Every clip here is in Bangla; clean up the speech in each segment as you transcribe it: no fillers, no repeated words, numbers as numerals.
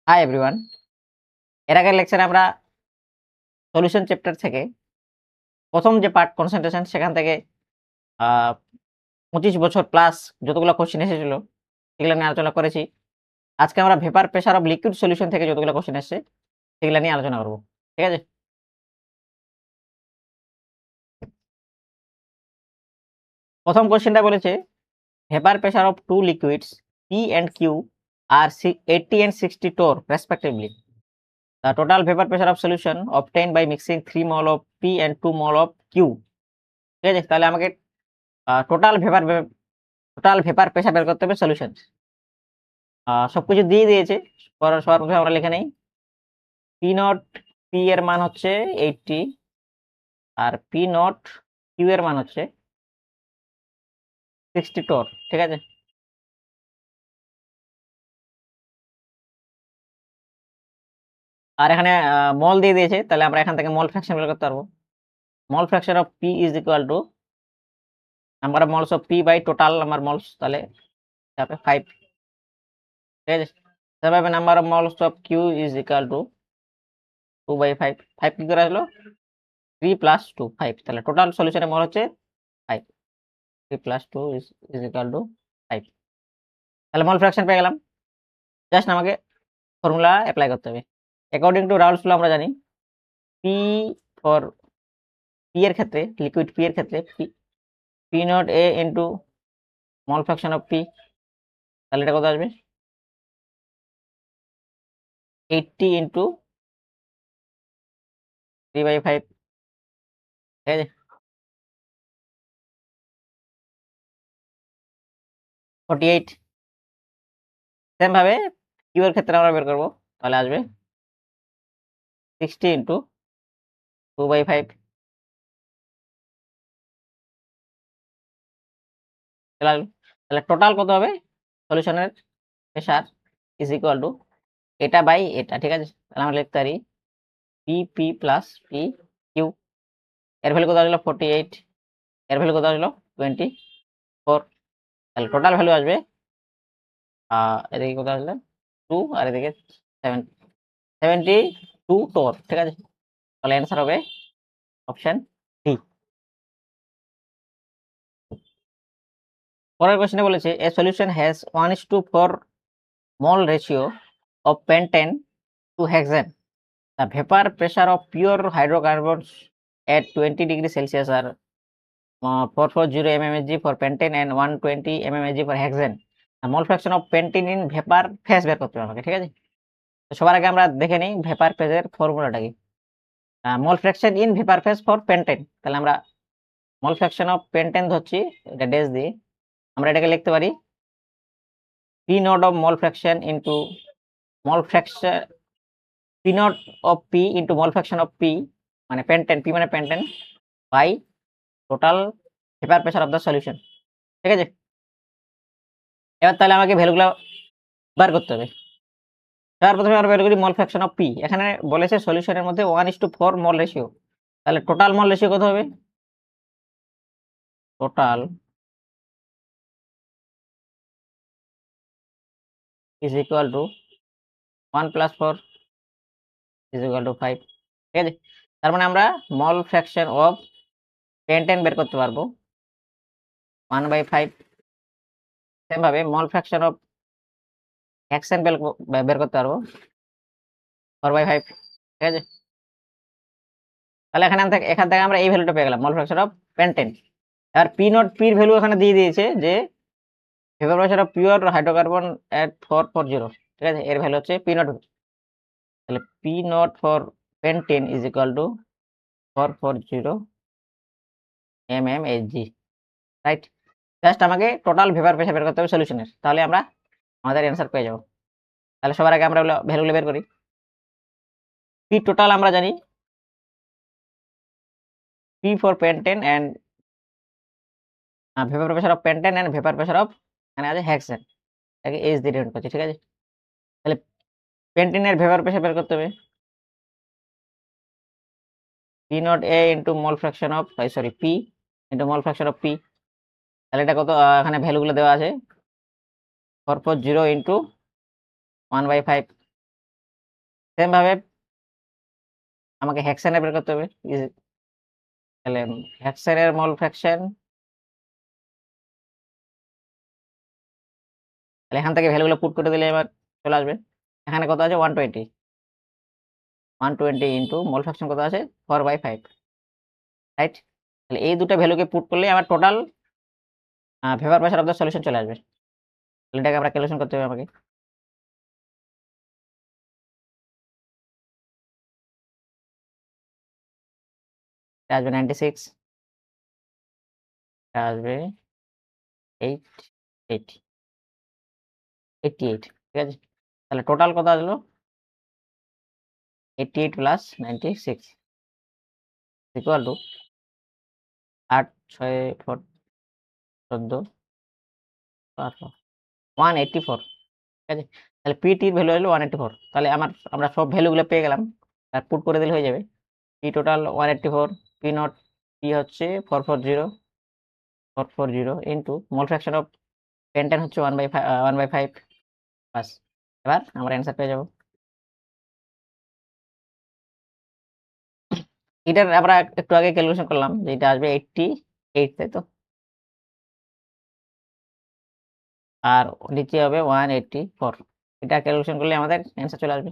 Hi everyone. এর আগের লেকচারে আমরা সলিউশন চ্যাপ্টার থেকে প্রথম যে পার্ট কনসেন্ট্রেশন সেখান থেকে আ 25 বছর প্লাস যতগুলো কোয়েশ্চেন এসেছিল সেগুলো নিয়ে আলোচনা করেছি। আজকে আমরা vapour pressure of liquid solution থেকে যতগুলো কোয়েশ্চেন এসছে সেগুলো নিয়ে আলোচনা করব। ঠিক আছে? প্রথম কোয়েশ্চেনটা বলেছে vapour pressure of 2 liquids P and Q are 80 and 60 torr respectively. The total vapor pressure of solution obtained by mixing 3 mol of P and 2 mol of Q. ঠিক আছে? তাহলে আমাকে টোটাল ভেপার প্রেশার বের করতে হবে সলিউশন। সবকিছু দিয়ে দিয়েছে। সবার প্রথমে আমরা লিখে নেই। পি নট পি এর মান হচ্ছে 80 আর পি নট কিউ এর মান হচ্ছে 60 টর। ঠিক আছে? আর এখানে মল দিয়ে দিয়েছে, তাহলে আমরা এখান থেকে মল ফ্র্যাকশন বের করতে পারবো। Mole fraction of P is equal to number of moles of P by total number moles, তাহলে 5। ঠিক আছে? সেভাবে number of moles of Q is equal to 2/5। 5 কি করে আসলো? 3 প্লাস 2 5। তাহলে টোটাল সলিউশনের মল হচ্ছে 5। 3 প্লাস 2 ইজ ইকুয়াল টু 5। তাহলে মল ফ্র্যাকশন পেয়ে গেলাম। জাস্ট আমাকে ফর্মুলা এপ্লাই করতে হবে। অ্যাকর্ডিং টু রাউলস ল আমরা জানি পি ফর পি এর ক্ষেত্রে, লিকুইড পি এর ক্ষেত্রে P naught A into mall fraction of P, তাহলে এটা কত আসবে? 80 ইন্টু 3/5। ঠিক আছে? 48। সেম ভাবে কিউ এর ক্ষেত্রে আমরা বের করবো, তাহলে আসবে 60 ইন্টু 2/5। তাহলে টোটাল কত হবে? সলিউশনের প্রেসার ইজ ইকুয়াল টু এটা বাই এটা। ঠিক আছে? তাহলে আমরা লিখতে পারি P P plus P Q. এর ভ্যালু কত আসলো? 48। এর ভ্যালু কত আসলো? 24। তাহলে টোটাল ভ্যালু আসবে এদিকে কত আসলে 2 আর এদিকে 7 72 টোর। ঠিক আছে? তাহলে অ্যান্সার হবে অপশন ডি। পরের কোশ্চেনে বলেছে a solution has 1:4 mole ratio of pentane to hexane. The vapor pressure of pure hydrocarbons at 20 degrees Celsius are 440 mmHg for pentane and 120 mmHg for hexane. The mole fraction of pentane in vapor phase বের করতে হবে আমাকে। ঠিক আছে? তো সবার আগে আমরা দেখে নিই ভেপার ফেজের ফর্মুলাটা কি। মোল fraction in vapour phase for pentane. তাহলে আমরা মোল ফ্র্যাকশন অফ পেন্টেন ধরছি, এটা ড্যাশ দিয়ে আমরা এটাকে লিখতে পারি P naught of mole fraction into mole fraction P naught of P into mole fraction of P মানে পেন্টেন, পি মানে pentane by total vapour pressure of the solution. ঠিক আছে? এবার তাহলে আমাকে ভ্যালুগুলো বার করতে হবে। তার প্রথমে আমরা বের করি মোল ফ্র্যাকশন অফ পি। এখানে বলেছে সলিউশনের মধ্যে 1:4 মোল রেশিও, তাহলে টোটাল মোল রেশিও কত হবে? Total is equal to 1 plus 4 is equal to 5। ঠিক আছে? তার মানে আমরা মল ফ্র্যাকশন অফ পেন্টেন বের করতে পারবো 1/5। সেম ভাবে মল ফ্র্যাকশন অফ হেক্সেন বের করতে পারবো 4/5। ঠিক আছে? তাহলে এখান থেকে আমরা এই ভ্যালুটা পেয়ে গেলাম মল ফ্র্যাকশন অফ পেন্টেন। এবার পি নট পির ভ্যালু এখানে দিয়ে দিয়েছে যে vapour pressure of pure hydrocarbon at 440। ঠিক আছে? এর ভ্যালু হচ্ছে পি নট। তাহলে P naught for pentane is equal to 440 mmHg। Right? Just আমাকে টোটাল ভেপার প্রেসার বের করতে হবে সলিউশনের, তাহলে আমরা আমাদের অ্যান্সার পেয়ে যাব। তাহলে সবার আগে আমরা ভ্যালুগুলো বের করি। পি টোটাল আমরা জানি P for pentane and vapour pressure of pentane and vapour pressure of এখানে আছে হেক্সেন, এটাকে এইচ দিয়ে ডিনোট করছি। ঠিক আছে? তাহলে পেন্টেনের ভেপার প্রেসার বের করতে হবে P naught A into mall fraction of sorry P into mall fraction of P. তাহলে এটা কত? এখানে ভ্যালুগুলো দেওয়া আছে 440 ইন্টু 1/5। সেম ভাবে আমাকে হেক্সেনের বের করতে হবে। তাহলে হেক্সেনের মোল ফ্র্যাকশন, তাহলে এখান থেকে ভ্যালুগুলো পুট করে দিলে এবার চলে আসবে। এখানে কত আছে 120, 120 ইন্টু মোল ফ্র্যাকশন কত আছে 4/5, রাইট? তাহলে এই দুটো ভ্যালুকে পুট করলে আমার total vapour pressure of the solution চলে আসবে। তাহলে এটাকে আমরা ক্যালকুলেশন করতে হবে আমাকে। এটা আসবে 96, এটা আসবে 88, ঠিক আছে? তাহলে টোটাল কত আসলো 88 প্লাস 96 ইকুয়াল টু 8 6 4 14 184, ঠিক আছে? তাহলে পিটির ভ্যালু হলো 184। তাহলে আমরা সব ভ্যালুগুলো পেয়ে গেলাম, আর পুট করে দিলে হয়ে যাবে। P total 184, P not P হচ্ছে 440 into mole fraction of pentane হচ্ছে 1/5 বাস। এবার আমরা অ্যান্সার পেয়ে যাব। এটার আমরা একটু আগে ক্যালকুলেশন করলাম যে এটা আসবে 88, তাই তো? আর নিচে হবে 184। এটা ক্যালকুলেশন করলে আমাদের অ্যান্সার চলে আসবে।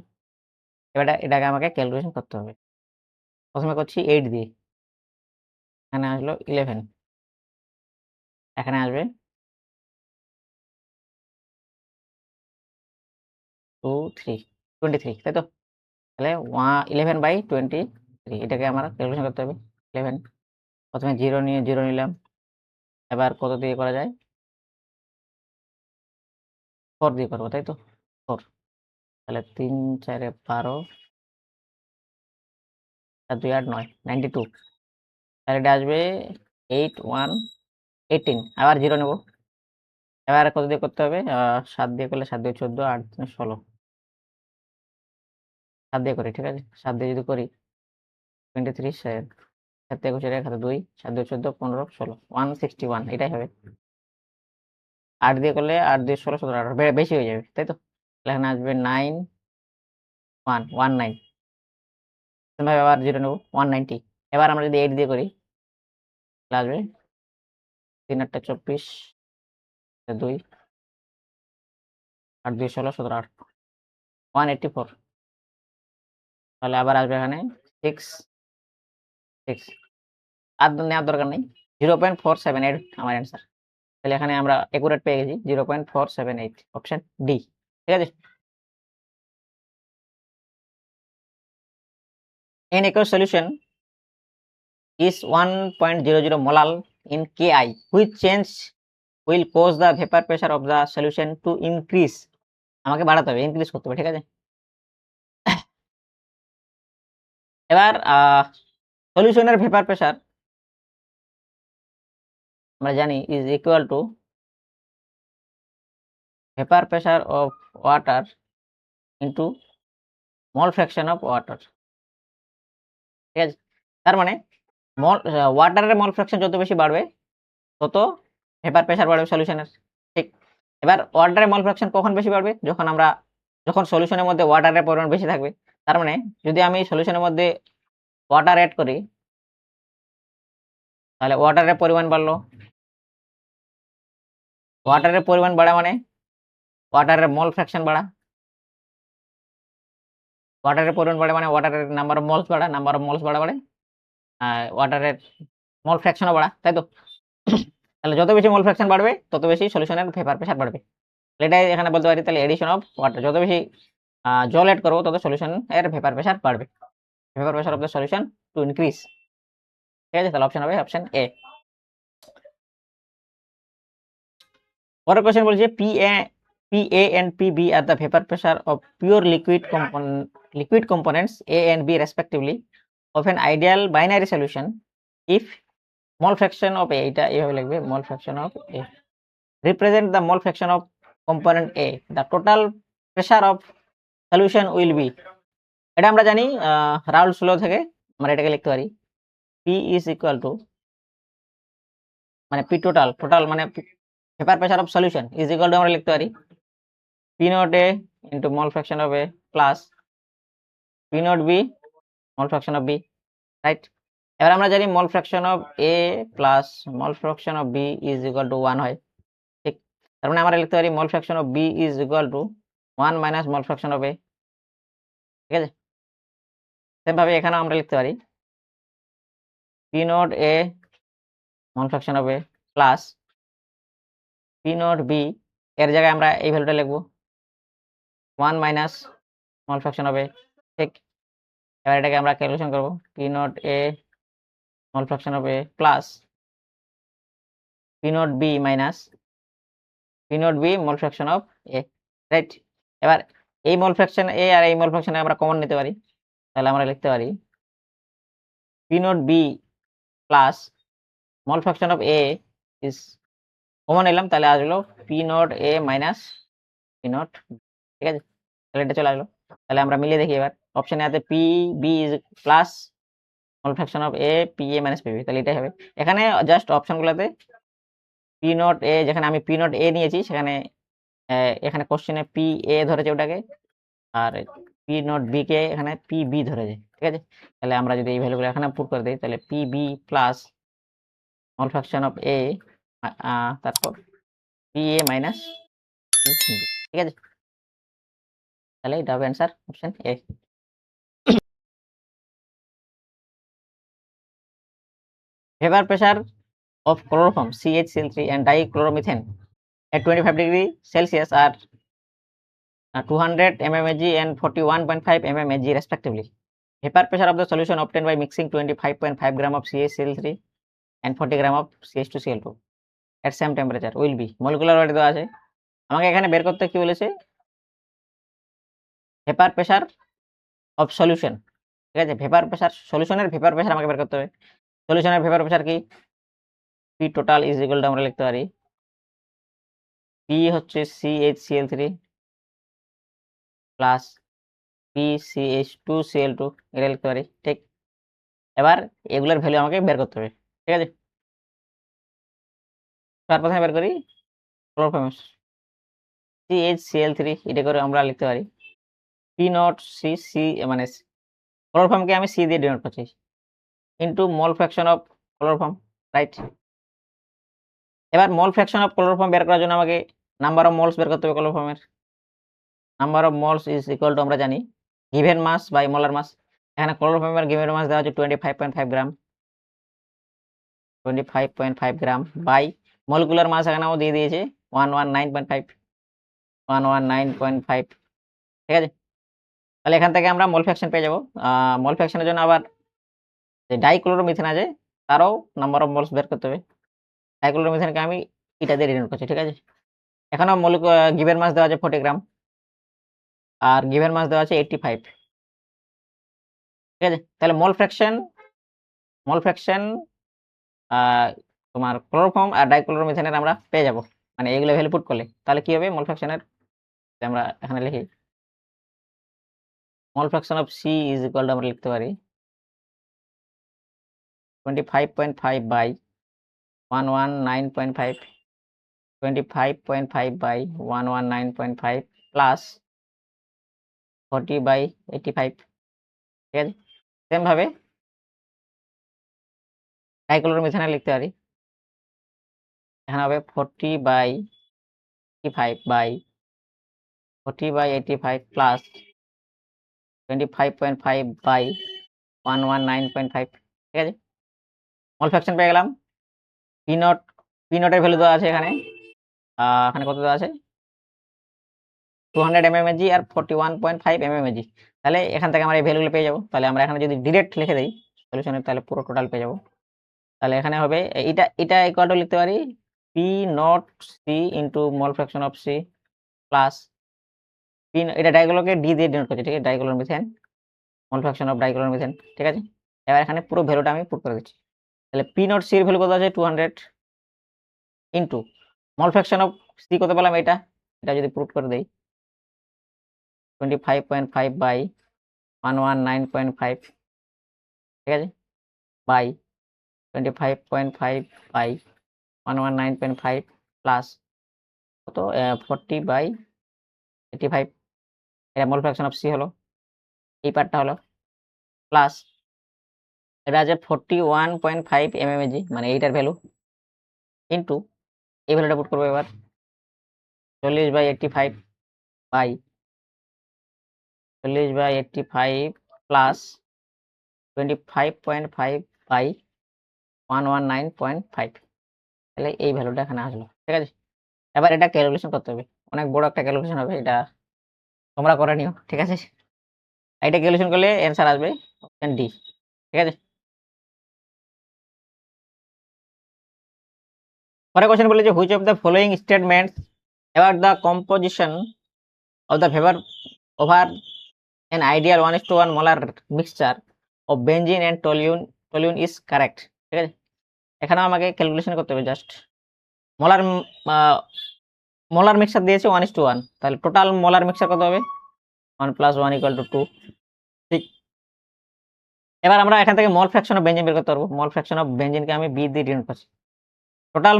এবার এটাকে আমাকে ক্যালকুলেশন করতে হবে। প্রথমে করছি 8 দিয়ে, এখানে আসলো 11, এখানে আসবে 2 3 23, তাই তো? তাহলে 11/23, এটাকে আমার ক্যালকুলেশন করতে হবে। 11, প্রথমে 0 নিয়ে 0 নিলাম। এবার কত দিয়ে করা যায়? 4 দিয়ে করবো, তাই তো? 4, তাহলে 3 4 12, 4 2 8 9, 92। তাহলে এটা আসবে 8 1 18, আবার 0 নেব। এবার কত দিয়ে করতে হবে? 7 দিয়ে করলে 7 2 14, 8 3 16, 7 দিয়ে করি, ঠিক আছে? 7 দিয়ে যদি করি 23 7 7 21 1 হাতে 2, 7 2 14 15 16, 161, এটাই হবে। 8 দিয়ে করলে 8 2 16 17 18, বেশি হয়ে যাবে, তাই তো? তাহলে এখানে আসবে 9 1 19, ভাবে আবার 0 নেব 190। এবার আমরা যদি 8 দিয়ে করি তাহলে আসবে 3 8 24 2, 8 2 16 17 8, 184। তাহলে আবার আসবে এখানে 6 6, আর নেওয়ার দরকার নেই। 0.478 আমার অ্যান্সার। তাহলে এখানে আমরা একুরেট পেয়ে গেছি 0.478, অপশন ডি, ঠিক আছে? An aqueous solution is 1.00 molal in Ki, which change will cause the vapor pressure of the solution to increase. আমাকে বাড়াতে হবে, ইনক্রিজ করতে হবে, ঠিক আছে? এবার সলিউশনের ভেপার প্রেসার আমরা জানি is equal two vapour pressure of water into mall fraction of water, ঠিক আছে? তার মানে ওয়াটারের মল ফ্র্যাকশন যত বেশি বাড়বে তত ভেপার প্রেসার বাড়বে সলিউশনের, ঠিক? এবার ওয়াটারের মল ফ্র্যাকশন কখন বেশি বাড়বে? যখন সলিউশনের মধ্যে ওয়াটারের পরিমাণ বেশি থাকবে। তার মানে যদি আমি সলিউশনের মধ্যে ওয়াটার অ্যাড করি তাহলে ওয়াটারের পরিমাণ বাড়লো। ওয়াটারের পরিমাণ বাড়া মানে ওয়াটারের মল ফ্র্যাকশন বাড়া। ওয়াটারের পরিমাণ বাড়ে মানে ওয়াটারের নাম্বার অফ মলস বাড়া, নাম্বার অফ মলস বাড়া মানে ওয়াটারের মল ফ্র্যাকশনও বাড়া, তাই তো? তাহলে যত বেশি মল ফ্র্যাকশন বাড়বে তত বেশি সলিউশনের ভেপার প্রেসার বাড়বে। এটাই এখানে বলতে পারি। তাহলে এডিশন অফ ওয়াটার, যত বেশি জল অ্যাড করবো তত সলিউশন এর ভেপার প্রেসার বাড়বে। Vapour pressure of the solution to increase, ঠিক আছে? তাহলে অপশন হবে অপশন এ। পরের কোশ্চেন বলছে PA and PB are the vapor pressure of pure liquid components A and B respectively of an ideal binary solution if mole fraction of A, এটা এইভাবে লিখবে, mole fraction of A represent the mole fraction of component A, the total pressure of solution will be, এটা আমরা জানি রাউলস ল থেকে আমরা এটাকে লিখতে পারি P is equal to মানে P টোটাল মানে vapour pressure of solution is equal to আমরা লিখতে পারি P naught A into mole fraction of A plus P naught B mole fraction of B, right. এবার আমরা জানি mole fraction of A plus mole fraction of B is equal to 1 হয়, ঠিক। তার মানে আমরা লিখতে পারি mole fraction of B is equal to 1 minus mole fraction of A, ঠিক আছে। সেম ভাবে এখানেও আমরা লিখতে পারি P naught A mole fraction of A plus P naught B, এর জায়গায় আমরা এই ভ্যালুটা লিখবো 1 minus mole fraction of A, ঠিক। এবার এটাকে আমরা ক্যালকুলেশন করব P naught A mole fraction of A plus P naught B minus P naught B mole fraction of A, right. এবার এই মোল ফ্র্যাকশন এ আর এই মোল ফ্র্যাকশনে আমরা কমন নিতে পারি, তাহলে আমরা লিখতে পারি P naught B plus mole fraction of A is common নিলাম, তাহলে আসলো P naught A minus P naught, ঠিক আছে। তাহলে এটা চলে আসলো, তাহলে আমরা মিলিয়ে দেখি এবার অপশনে আছে P B is plus mole fraction of A P A minus P B, তাহলে এটাই হবে। এখানে জাস্ট অপশনগুলোতে পি নট এ, যেখানে আমি পি নট এ নিয়েছি সেখানে এখানে কোশ্চেনে পি এ ধরেছে ওটাকে, আর পি নট বি কে এখানে পি বি ধরেছে, ঠিক আছে। তাহলে আমরা যদি এই ভ্যালুগুলো এখানে পুট করে দিই তাহলে P B plus mole fraction of A তারপর P A minus P B, ঠিক আছে। তাহলে এটা হবে answer option A. Vapor pressure of chloroform CHCl3 and dichloromethane at 25 degree Celsius are 200 mmHg and 41.5 mmHg respectively. Vapor pressure of the solution obtained by mixing 25.5 gram of CHCl3 and 40 gram of CH2Cl2 at same temperature will be molecular weight দেওয়া আছে, আমাকে এখানে বের করতে কি বলেছে, ভেপার প্রেসার অফ সলিউশন, ঠিক আছে। ভেপার প্রেসার সলিউশনের ভেপার প্রেসার আমাকে বের করতে হবে। সলিউশনের ভেপার প্রেসার কি, P total is equal to আমরা লিখতে পারি পি হচ্ছে CHCl3 প্লাস PCH2Cl2, এটা লিখতে পারি, ঠিক। এবার এগুলোর ভ্যালু আমাকে বের করতে হবে, ঠিক আছে। তার প্রথমে বের করি ক্লোরোফর্ম CHCl3, এটা করে আমরা লিখতে পারি পি নট সি সি, মানে ক্লোরোফর্মকে আমি সি দিয়ে ডিনোট করছি, into mole fraction of chloroform, right. এবার মোল ফ্র্যাকশন অফ ক্লোরোফর্ম বের করার জন্য আমাকে নাম্বার অফ মোলস বের করতে হবে ক্লোরোফর্মের। Number of moles is equal to আমরা জানি given mass by molar mass. এখানে ক্লোরোফর্মের গিভেন মাস দেওয়া হচ্ছে 25.5 গ্রাম, 25.5 গ্রাম বাই মলিকুলার মাস এখানেও দিয়ে দিয়েছে 119.5, 119.5, ঠিক আছে। তাহলে এখান থেকে আমরা মোল ফ্র্যাকশন পেয়ে যাবো। মোল ফ্র্যাকশনের জন্য আবার যে ডাইক্লোরোমিথেন আছে তারও নাম্বার অফ মোলস বের করতে হবে। ডাইক্লোরোমিথেনকে আমি এটা দিয়ে ডিনোট করছি, ঠিক আছে। এখানেও গিভেন মাস দেওয়া আছে 40 গ্রাম আর গিভেন মাস দেওয়া আছে 85, ঠিক আছে। তাহলে মোল ফ্র্যাকশন তোমার ক্লোরোফর্ম আর ডাইক্লোরোমিথেনের আমরা পেয়ে যাব, মানে এগুলো ভ্যালু পুট করলে তাহলে কি হবে মোল ফ্র্যাকশনের, আমরা এখানে লিখি mole fraction of C is equal to আমরা লিখতে পারি 25.5 বাই 119.5, 25.5 বাই 119.5 প্লাস 40 বাই 85, ঠিক আছে। সেম ভাবে ডাইক্লোরোমিথেনে লিখতে পারি, এখানে হবে 40 by 85 by 40 by 85 plus 25.5 by 119.5, ঠিক আছে। মোল ফ্র্যাকশন পেয়ে গেলাম। পি নটের ভ্যালু দেওয়া আছে এখানে, এখানে কত দেওয়া আছে 200 mmHg আর 41.5 mmHg। তাহলে এখান থেকে আমরা এই ভ্যালুগুলো পেয়ে যাবো। তাহলে আমরা এখানে যদি ডিরেক্ট লিখে দেই সলিউশনের তাহলে পুরো টোটাল পেয়ে যাবো। তাহলে এখানে হবে এটা ইকুয়াল টু লিখতে পারি P naught C into mole fraction of C plus P, এটা ডাইগুলোকে ডি দিয়ে ডিনোট করছি, ঠিক আছে। Dichloromethane mole fraction of dichloromethane, ঠিক আছে। এবার এখানে পুরো ভ্যালুটা আমি পুট করে দিচ্ছি। তাহলে পি নট সি এর ভ্যালু কত আছে 200 into mole fraction of C কত পেলাম, এটা যদি পুট করে দেই 25.5 বাই 119.5, ঠিক আছে, বাই 25.5 বাই 119.5 প্লাস কত 40 বাই 85, এটা মোল ফ্র্যাকশন অফ সি হলো এই পার্টটা হলো প্লাস এটা আছে 41.5 mmHg, মানে এইটার ভ্যালু, ইন্টু এই ভ্যালুটা পুট করবো এবার 40/85 বাই 40/85 প্লাস 25.5 বাই 119.5, তাহলে এই ভ্যালুটা এখানে আসলো। ঠিক আছে, এবার এটা ক্যালকুলেশন করতে হবে, অনেক বড় একটা ক্যালকুলেশন হবে, এটা তোমরা করে নিও। ঠিক আছে, এটা ক্যালকুলেশন করলে অ্যান্সার আসবে অপশন ডি। ঠিক আছে, পরে কোশ্চেন বলে যে which of the following statements about the composition of the vapour over an ideal 1:1 molar mixture of benzene and toluene is correct। ঠিক আছে, এখানে আমাকে ক্যালকুলেশন করতে হবে জাস্ট মোলার মোলার মিক্সচার দিয়েছে 1:1, তাহলে টোটাল মোলার মিক্সচার কত হবে 1 + 1 = 2। ঠিক, এবার আমরা এখান থেকে মোল ফ্র্যাকশন অফ বেনজিন বের করতে পারবো। মোল ফ্র্যাকশন অফ বেনজিনকে আমি বি দিয়ে ডিনোট করছি। টোটাল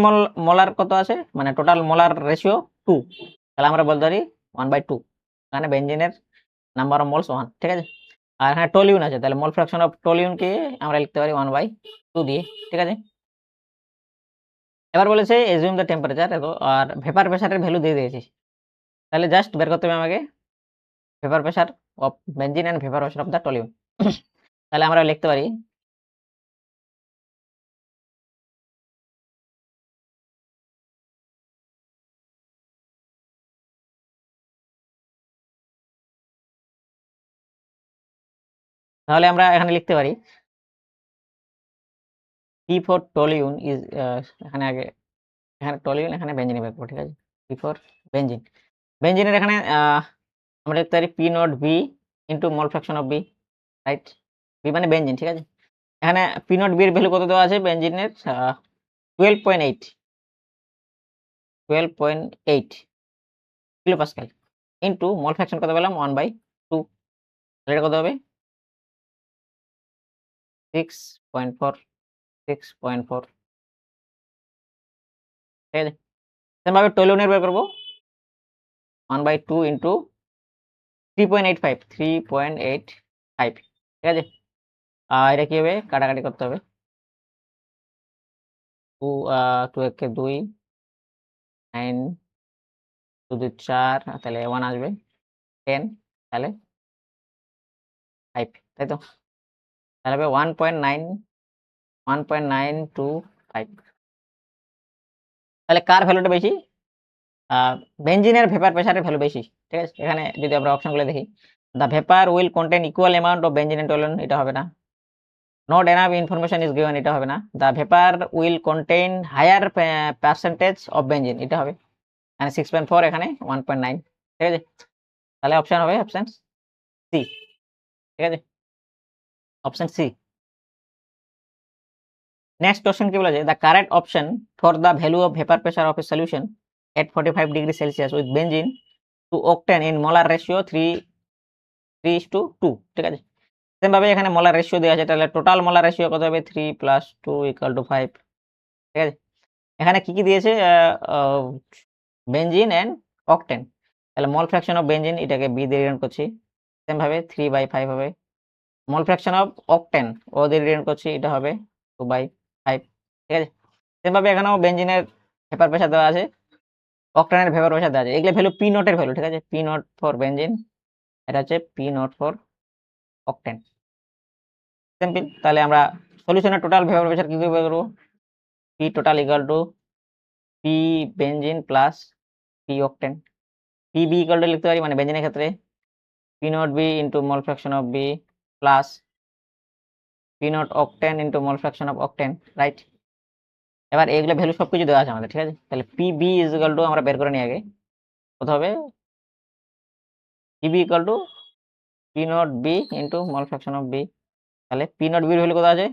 মোলার কত আছে, মানে টোটাল মোলার রেশিও 2, তাহলে আমরা বলতে পারি 1/2, এখানে বেনজিনের নাম্বার অফ মোলস 1। ঠিক আছে, আর এখানে টলিউন আছে, তাহলে মোল ফ্র্যাকশন অফ টলিউনকে আমরা লিখতে পারি 1/2 দিয়ে। ঠিক আছে, এবার বলেছে এজিউম দ্য টেম্পারেচার, আর ভেপার প্রেসারের ভ্যালু দিয়ে দিয়েছি, তাহলে জাস্ট বের করতে হবে আমাকে vapour pressure of benzene and vapour pressure of the toluene. তাহলে আমরা লিখতে পারি তাহলে আমরা এখানে লিখতে পারি P ফর টলিউন ইজ, এখানে আগে এখানে টলিউন, এখানে বেনজিন বের করব। ঠিক আছে, P ফর বেনজিন, বেনজিনের এখানে আমরা লিখতে পারি P not B into mole fraction of B, right? B মানে বেনজিন। ঠিক আছে, এখানে P নট B এর ভ্যালু কত দেওয়া আছে বেনজিনের 12.8 কিলো পাস্কাল ইনটু মোল ফ্র্যাকশন কত পেলাম 1/2, তাহলে এটা কত হবে 6.4। ঠিক আছে, সেমভাবে টলিউনের বের করবো 1/2 ইন্টু 3.85। ঠিক আছে, এটা কি হবে, কাটাকাটি করতে হবে, 2 একে 2, 9 2 2 4, তাহলে 1 আসবে 10, তাহলে 5, তাই তো? তাহলে হবে 1.925। তাহলে কার ভ্যালুটা বেশি, বেনজিনের ভেপার প্রেসারের ভ্যালু বেশি। ঠিক আছে, এখানে যদি আমরা অপশনগুলো দেখি, the vapour will contain equal amount of benzene and toluene, এটা হবে না। Not enough information is given, এটা হবে না। The vapour will contain higher percentage of benzene, এটা হবে। এখানে 6.4, এখানে 1.9। ঠিক আছে, তাহলে অপশন হবে অপশন সি। ঠিক আছে, অপশন সি। নেক্সট কোশ্চেন কি বলেছে, the correct option for the value of vapour pressure of a solution at 45 degree Celsius with benzene to octane in molar ratio 3:2। ঠিক আছে, সেম ভাবে এখানে মোলার রেশিও দেওয়া আছে, তাহলে টোটাল মোলার রেশিও কত হবে 3 + 2 = 5। ঠিক আছে, এখানে কি দিয়েছে বেনজিন এন্ড অক্টেন, তাহলে মোল ফ্র্যাকশন অফ বেনজিন এটাকে বি দিয়ে রিপ্রেজেন্ট করছি, সেম ভাবে 3/5 হবে। মোল ফ্র্যাকশন অফ অক্টেন ও দিয়ে রিপ্রেজেন্ট করছি, এটা হবে 2/5। ঠিক আছে, সেম ভাবে এখানেও বেনজিনের ভেপার প্রেসার দেওয়া আছে, অক্টেনের ভেপার প্রেসার দেওয়া আছে, এগুলো ভ্যালু পি নট এর ভ্যালু। ঠিক আছে, পি নট ফর বেনজিন, এটা হচ্ছে P naught for octane. Simple, তাহলে আমরা সলিউশনের টোটাল ভেপার প্রেসার কি করে বের করব, P total equal to P benzene plus P octane. P B equal to লিখতে পারি, মানে বেনজিনের ক্ষেত্রে P naught B into mole fraction of B plus P naught octane into mole fraction of octane, right? এবার এগুলো ভ্যালু সবকিছু দেওয়া আছে আমাদের। ঠিক আছে, তাহলে P B is equal to আমরা বের করে নিই আগে, কত হবে P B equal to P naught B into mole fraction of B, তাহলে পি নট বির ভ্যালু কত আছে,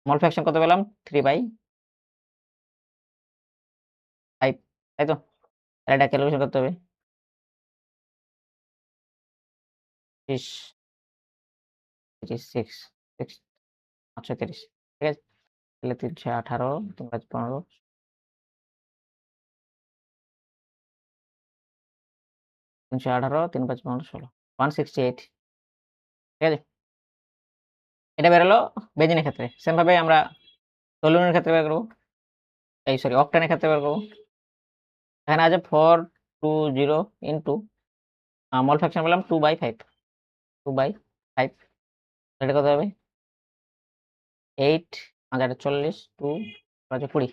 মোল ফ্র্যাকশন কত পেলাম 3/5, তাই তো? তাহলে এটা ক্যালকুলেশন করতে হবে 30 36 530। ঠিক আছে, তাহলে 318 3 5 15 318 3 5 15 16। 168, ঠিক আছে। এটা বেরোলো বেঞ্জিনের ক্ষেত্রে। সেম ভাবে আমরা টলুনের ক্ষেত্রে বের করবো, এই সরি অকটেনের ক্ষেত্রে বের করবো। এখানে আছে 420 ইন্টু মল ফ্র্যাকশন বললাম 2/5, 2/5, এটা কত হবে 8, 5 8 40, 2 5 20,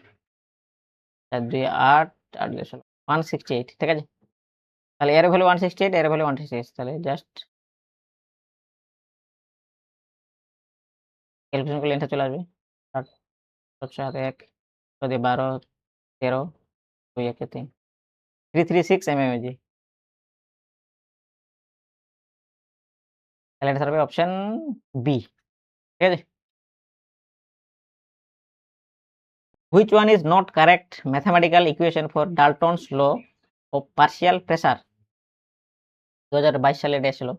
4 2 8, 8 2 16, 168, ঠিক আছে। তাহলে এর ভ্যালু 168, এর ভ্যালু 168, তাহলে জাস্ট ক্যালকুলেশন করলে এটা চলে আসবে 8 7 1 4 12 13 2 1 3 336 mmHg। তাহলে এটা হবে অপশন বি, ঠিক আছে। Which one is not correct mathematical equation for Dalton's law of partial pressure? 2022 সালে এটা ছিল।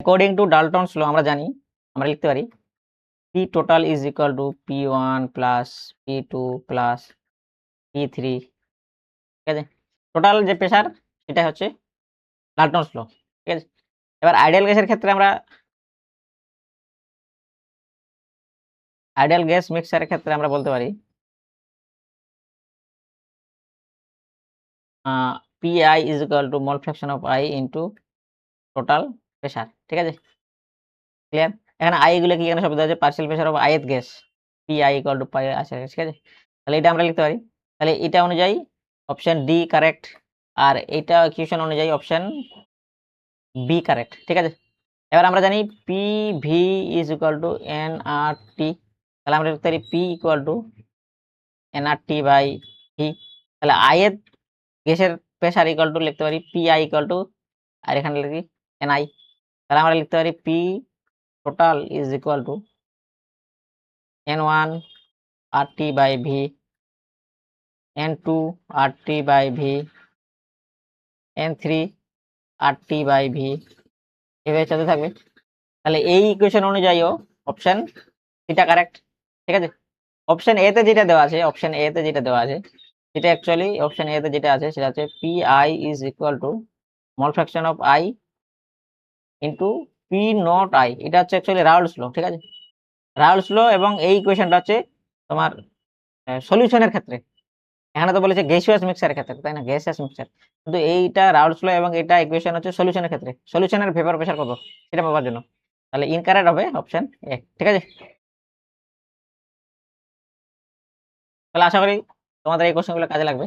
According to Dalton's law আমরা জানি, আমরা লিখতে পারি P total is equal to P1 plus P2 plus P3, ঠিক আছে। টোটাল যে প্রেসার সেটা হচ্ছে ডাল্টনস ল, ঠিক আছে। এবার আইডিয়াল গ্যাসের ক্ষেত্রে আমরা আইডিয়াল গ্যাস মিক্সারের ক্ষেত্রে আমরা বলতে পারি PI is equal to mole fraction of I into total pressure, ঠিক আছে। ক্লিয়ার? এখানে আই গুলো কি এখানে শব্দ আছে partial pressure of ith gas, PI equal to pi আছে, ঠিক আছে। তাহলে এটা আমরা লিখতে পারি। তাহলে এটা অনুযায়ী অপশন ডি কারেক্ট, আর এটা ইকুয়েশন অনুযায়ী অপশন বি কারেক্ট, ঠিক আছে। এবার আমরা জানি PV is equal to nRT, তাহলে আমরা লিখতে পারি P equal to nRT by V। তাহলে ith গ্যাসের প্রেসার ইকুয়াল টু লিখতে পারি PI equal to, আর এখানে লিখি NI, তাহলে আমরা লিখতে পারি P total is equal to N1 RT by V, N2 RT by V, N3 RT by V, এভাবে চলতে থাকবে। তাহলে এই ইকুয়েশন অনুযায়ীও অপশন সিটা কারেক্ট, ঠিক আছে। অপশন এ তে যেটা দেওয়া আছে, অপশন এ তে যেটা দেওয়া আছে সেটা অ্যাকচুয়ালি অপশন এ তে যেটা আছে সেটা হচ্ছে PI is equal to mole fraction of I into P not I, এটা হচ্ছে অ্যাকচুয়ালি রাউলস ল, ঠিক আছে। রাউলস ল এবং এই ইকুয়েশনটা হচ্ছে তোমার সলিউশনের ক্ষেত্রে। এখানে তো বলেছে গ্যাসিয়াস মিক্সারের ক্ষেত্রে, তাই না, গ্যাসিয়াস মিক্সার, কিন্তু এইটা রাউলস ল এবং এটা ইকুয়েশন হচ্ছে সলিউশনের ক্ষেত্রে, সলিউশনের ভেপার প্রেসার কত সেটা পাওয়ার জন্য। তাহলে ইনকারেক্ট হবে অপশন এ, ঠিক আছে। তাহলে আশা করি তোমাদের এই কোশ্চেনগুলো কাজে লাগবে।